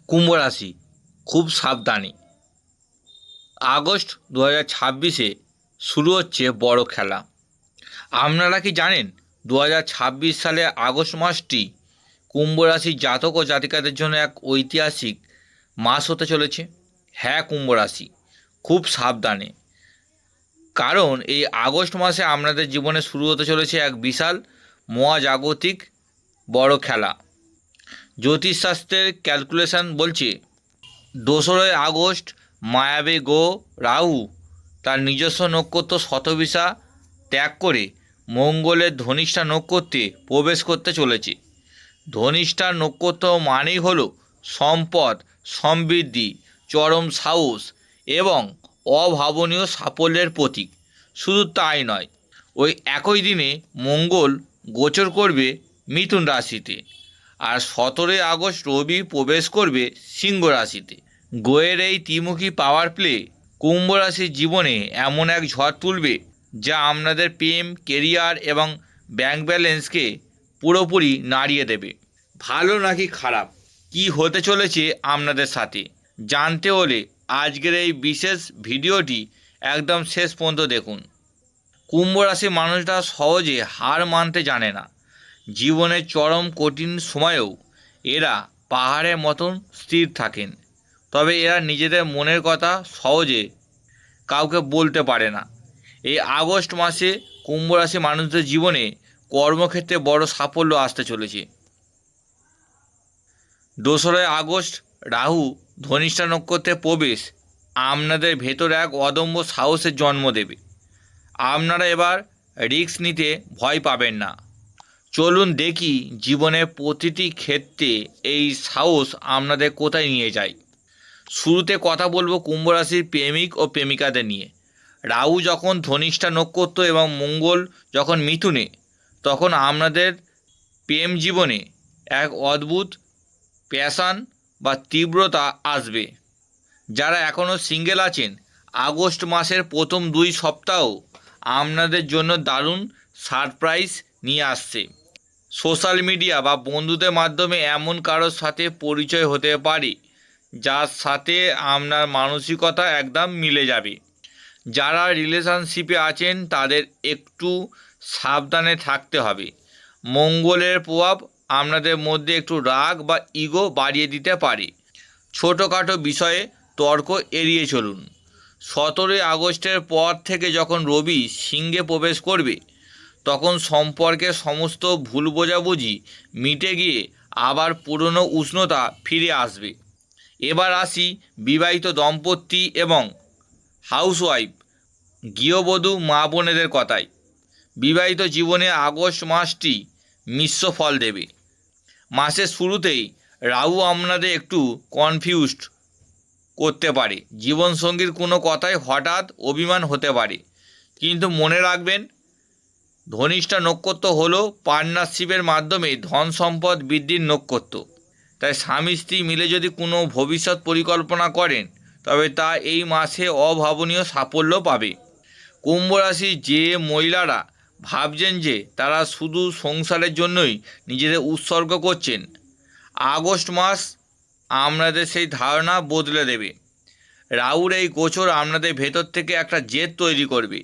কুম্ভ রাশি খুব সাবধানী। আগস্ট 2026-এ শুরু হচ্ছে বড় খেলা। আপনারা কি জানেন 2026 সালে আগস্ট মাসটি কুম্ভ রাশির জাতক ও জাতিকাদের জন্য এক ঐতিহাসিক মাস হতে চলেছে? হ্যাঁ, কুম্ভ রাশি খুব সাবধানে, কারণ এই আগস্ট মাসে আপনাদের জীবনে শুরু হতে চলেছে এক বিশাল মহাজাগতিক বড় খেলা। জ্যোতিষশাস্ত্রের ক্যালকুলেশন বলছে 2 আগস্ট মায়াবী গ্রহ রাহু তার নিজস্ব নক্ষত্র শতভিসা ত্যাগ করে মঙ্গলের ধনিষ্ঠা নক্ষত্রে প্রবেশ করতে চলেছে। ধনিষ্ঠা নক্ষত্র মানেই হল সম্পদ, সমৃদ্ধি, চরম সাহস এবং অভাবনীয় সাফল্যের প্রতীক। শুধু তাই নয়, ওই একই দিনে মঙ্গল গোচর করবে মিথুন রাশিতে, আর 17 আগস্ট রবি প্রবেশ করবে সিংহ রাশিতে। গ্রহের এই ত্রিমুখী পাওয়ার প্লে কুম্ভ রাশির জীবনে এমন এক ঝড় তুলবে যা আপনাদের প্রেম, কেরিয়ার এবং ব্যাংক ব্যালেন্সকে পুরোপুরি নাড়িয়ে দেবে। ভালো নাকি খারাপ, কি হতে চলেছে আপনাদের সাথে জানতে হলে আজকের এই বিশেষ ভিডিওটি একদম শেষ পর্যন্ত দেখুন। কুম্ভ রাশির মানুষরা সহজে হার মানতে জানে না। জীবনের চরম কঠিন সময়েও এরা পাহাড়ের মতন স্থির থাকেন, তবে এরা নিজেদের মনের কথা সহজে কাউকে বলতে পারে না। এই আগস্ট মাসে কুম্ভ রাশি মানুষদের জীবনে কর্মক্ষেত্রে বড় সাফল্য আসতে চলেছে। 2 আগস্ট রাহু ধনিষ্ঠা নক্ষত্রে প্রবেশ আপনাদের ভেতর এক অদম্য সাহসের জন্ম দেবে। আপনারা এবার রিস্ক নিতে ভয় পাবেন না। চলুন দেখি জীবনের প্রতিটি ক্ষেত্রে এই সাহস আপনাদের কোথায় নিয়ে যায়। শুরুতে কথা বলবো কুম্ভ রাশির প্রেমিক ও প্রেমিকাদের নিয়ে। রাহু যখন ধনিষ্ঠা নক্ষত্র এবং মঙ্গল যখন মিথুনে, তখন আপনাদের প্রেম জীবনে এক অদ্ভুত প্যাশন বা তীব্রতা আসবে। যারা এখনও সিঙ্গেল আছেন, আগস্ট মাসের প্রথম 2 সপ্তাহ আপনাদের জন্য দারুণ সারপ্রাইজ নিয়ে আসছে। সোশ্যাল মিডিয়া বা বন্ধুদের মাধ্যমে এমন কারোর সাথে পরিচয় হতে পারে যার সাথে আপনার মানসিকতা একদম মিলে যাবে। যারা রিলেশনশিপে আছেন তাদের একটু সাবধানে থাকতে হবে। মঙ্গলের প্রভাব আপনাদের মধ্যে একটু রাগ বা ইগো বাড়িয়ে দিতে পারে। ছোটোখাটো বিষয়ে তর্ক এড়িয়ে চলুন। 17 আগস্টের পর থেকে যখন রবি সিংহে প্রবেশ করবে, তখন সম্পর্কে সমস্ত ভুল বোঝাবুঝি মিটে গিয়ে আবার পুরনো উষ্ণতা ফিরে আসবে। এবার আসি বিবাহিত দম্পতি এবং হাউসওয়াইফ, গৃহবধূ মা বোনেদের কথায়। বিবাহিত জীবনে আগস্ট মাসটি মিশ্র ফল দেবে। মাসের শুরুতেই রাহু আপনাদের একটু কনফিউজড করতে পারে। জীবনসঙ্গীর কোনো কথায় হঠাৎ অভিমান হতে পারে, কিন্তু মনে রাখবেন ধনিষ্ঠা নক্ষত্র হলো পার্টনারশিপের মাধ্যমে ধন সম্পদ বৃদ্ধির নক্ষত্র। তাই স্বামী স্ত্রী মিলে যদি কোনো ভবিষ্যৎ পরিকল্পনা করেন, তবে তা এই মাসে অভাবনীয় সাফল্য পাবে। কুম্ভ রাশির যে মহিলারা ভাবছেন যে তারা শুধু সংসারের জন্যই নিজেদের উৎসর্গ করছেন, আগস্ট মাস আপনাদের সেই ধারণা বদলে দেবে। রাহুর এই গোচর আপনাদের ভেতর থেকে একটা জেদ তৈরি করবে।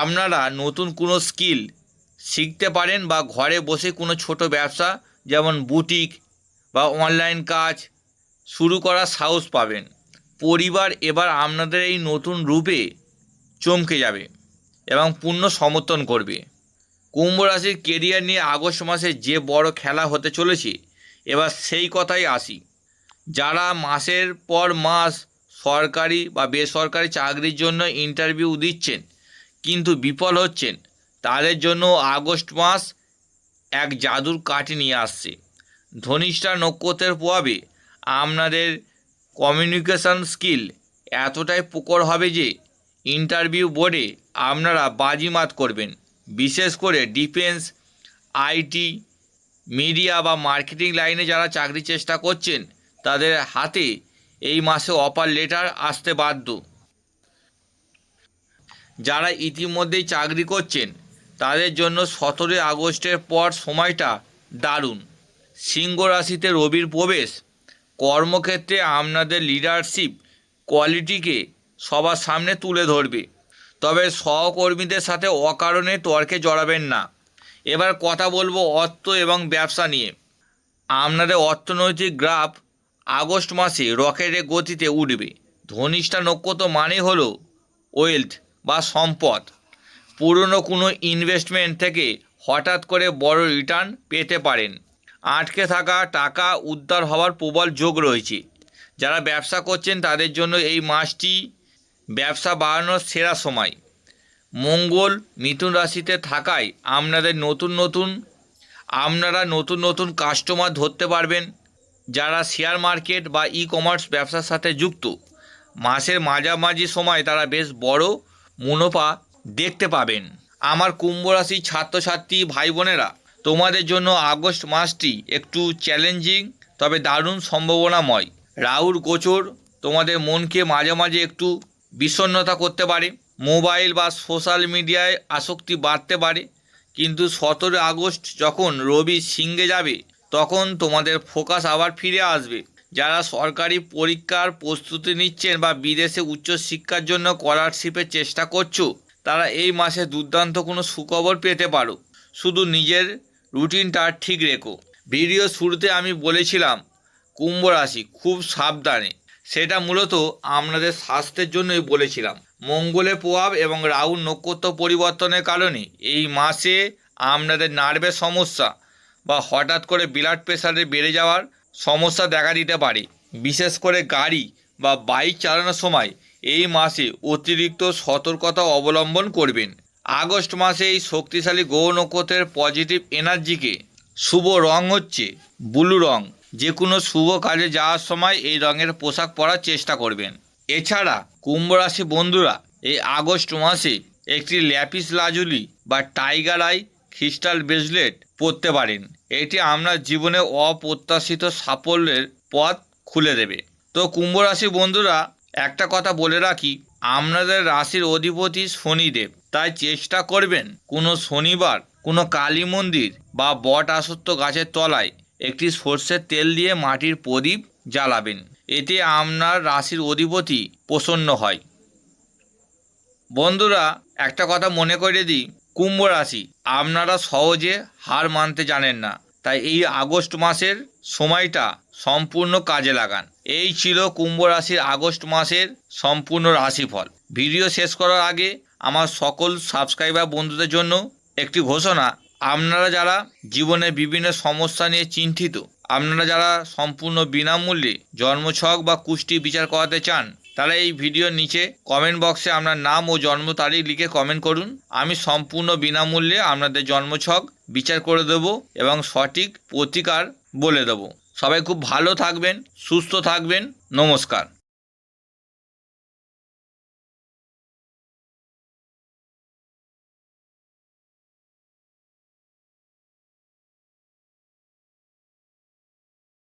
আপনারা নতুন কোনো স্কিল শিখতে পারেন বা ঘরে বসে কোনো ছোট ব্যবসা যেমন বুটিক বা অনলাইন কাজ শুরু করার সাহস পাবেন। পরিবার এবার আপনাদের এই নতুন রূপে চমকে যাবে এবং পূর্ণ সমর্থন করবে। কুম্ভ রাশির কেরিয়ার নিয়ে আগস্ট মাসে যে বড় খেলা হতে চলেছে, এবার সেই কথাই আসি। যারা মাসের পর মাস সরকারি বা বেসরকারি চাকরির জন্য ইন্টারভিউ দিচ্ছেন কিন্তু বিফল হচ্ছেন, তাদের জন্য আগস্ট মাস এক জাদুর কাঠি নিয়ে আসছে। ধনিষ্ঠা নক্ষত্রের প্রভাবে আপনাদের কমিউনিকেশন স্কিল এতটাই প্রখর হবে যে ইন্টারভিউ বোর্ডে আপনারা বাজিমাত করবেন। বিশেষ করে ডিফেন্স, আইটি, মিডিয়া বা মার্কেটিং লাইনে যারা চাকরি চেষ্টা করছেন, তাদের হাতে এই মাসে অফার লেটার আসতে বাধ্য। যারা ইতিমধ্যেই চাকরি করছেন তাদের জন্য 17 আগস্টের পর সময়টা দারুণ। সিংহ রাশিতে রবির প্রবেশ কর্মক্ষেত্রে আপনাদের লিডারশিপ কোয়ালিটিকে সবার সামনে তুলে ধরবে। তবে সহকর্মীদের সাথে অকারণে তর্কে জড়াবেন না। এবার কথা বলবো অর্থ এবং ব্যবসা নিয়ে। আপনাদের অর্থনৈতিক গ্রাফ আগস্ট মাসে রকেটের গতিতে উঠবে। ধনিষ্ঠা নক্ষত্র মানে হলো ওয়েলথ বা সম্পদ। পুরনো কোনো ইনভেস্টমেন্ট থেকে হঠাৎ করে বড় রিটার্ন পেতে পারেন। আটকে থাকা টাকা উদ্ধার হওয়ার প্রবল যোগ রয়েছে। যারা ব্যবসা করছেন তাদের জন্য এই মাসটি ব্যবসা বাড়ানোর সেরা সময়। মঙ্গল মিথুন রাশিতে থাকায় আপনারা নতুন নতুন কাস্টমার ধরতে পারবেন। যারা শেয়ার মার্কেট বা ই কমার্স ব্যবসার সাথে যুক্ত, মাসের মাঝামাঝি সময় তারা বেশ বড় মুনাফা দেখতে পাবেন। আমার কুম্ভ রাশির ছাত্রছাত্রী ভাই বোনেরা, তোমাদের জন্য আগস্ট মাসটি একটু চ্যালেঞ্জিং তবে দারুণ সম্ভাবনাময়। রাহুর গোচর তোমাদের মনকে মাঝে মাঝে একটু বিষণ্ণতা করতে পারে। মোবাইল বা সোশ্যাল মিডিয়ায় আসক্তি বাড়তে পারে, কিন্তু 17 আগস্ট যখন রবি সিংহে যাবে তখন তোমাদের ফোকাস আবার ফিরে আসবে। যারা সরকারি পরীক্ষার প্রস্তুতি নিচ্ছেন বা বিদেশে উচ্চশিক্ষার জন্য স্কলারশিপের চেষ্টা করছো, তারা এই মাসে দুর্দান্ত কোনো সুখবর পেতে পারো। শুধু নিজের রুটিনটা ঠিক রেখো। ভিডিও শুরুতে আমি বলেছিলাম কুম্ভ রাশি খুব সাবধানে, সেটা মূলত আপনাদের স্বাস্থ্যের জন্যই বলেছিলাম। মঙ্গলের প্রভাব এবং রাহুর নক্ষত্র পরিবর্তনের কারণে এই মাসে আপনাদের নার্ভের সমস্যা বা হঠাৎ করে ব্লাড প্রেশারে বেড়ে যাওয়ার সমস্যা দেখা দিতে পারে। বিশেষ করে গাড়ি বা বাইক চালানোর সময় এই মাসে অতিরিক্ত সতর্কতা অবলম্বন করবেন। আগস্ট মাসে এই শক্তিশালী গ্রহ নক্ষত্রের পজিটিভ এনার্জিকে শুভ রং হচ্ছে ব্লু রং। যে কোনো শুভ কাজে যাওয়ার সময় এই রঙের পোশাক পরার চেষ্টা করবেন। এছাড়া কুম্ভ রাশি বন্ধুরা এই আগস্ট মাসে একটি ল্যাপিস লাজুলি বা টাইগার আই ক্রিস্টাল ব্রেসলেট পরতে পারেন। এটি আপনার জীবনে অপ্রত্যাশিত সাফল্যের পথ খুলে দেবে। তো কুম্ভ রাশি বন্ধুরা, একটা কথা বলে রাখি, আপনাদের রাশির অধিপতি শনিদেব, তাই চেষ্টা করবেন কোনো শনিবার কোনো কালী মন্দির বা বট আসত্ব গাছের তলায় একটি সর্ষের তেল দিয়ে মাটির প্রদীপ জ্বালাবেন। এতে আপনার রাশির অধিপতি প্রসন্ন হয়। বন্ধুরা, একটা কথা মনে করে দিই, কুম্ভ রাশি আপনারা সহজে হার মানতে জানেন না, তাই এই আগস্ট মাসের সময়টা সম্পূর্ণ কাজে লাগান। এই ছিল কুম্ভ রাশির আগস্ট মাসের সম্পূর্ণ রাশিফল। ভিডিও শেষ করার আগে আমার সকল সাবস্ক্রাইবার বন্ধুদের জন্য একটি ঘোষণা। আপনারা যারা জীবনের বিভিন্ন সমস্যা নিয়ে চিন্তিত, আপনারা যারা সম্পূর্ণ বিনামূল্যে জন্মছক বা কুষ্টি বিচার করাতে চান, তারা এই ভিডিওর নিচে কমেন্ট বক্সে আপনার নাম ও জন্ম তারিখ লিখে কমেন্ট করুন। আমি সম্পূর্ণ বিনামূল্যে আপনাদের জন্মছক বিচার করে দেব এবং সঠিক প্রতিকার বলে দেব। সবাই খুব ভালো থাকবেন, সুস্থ থাকবেন। নমস্কার।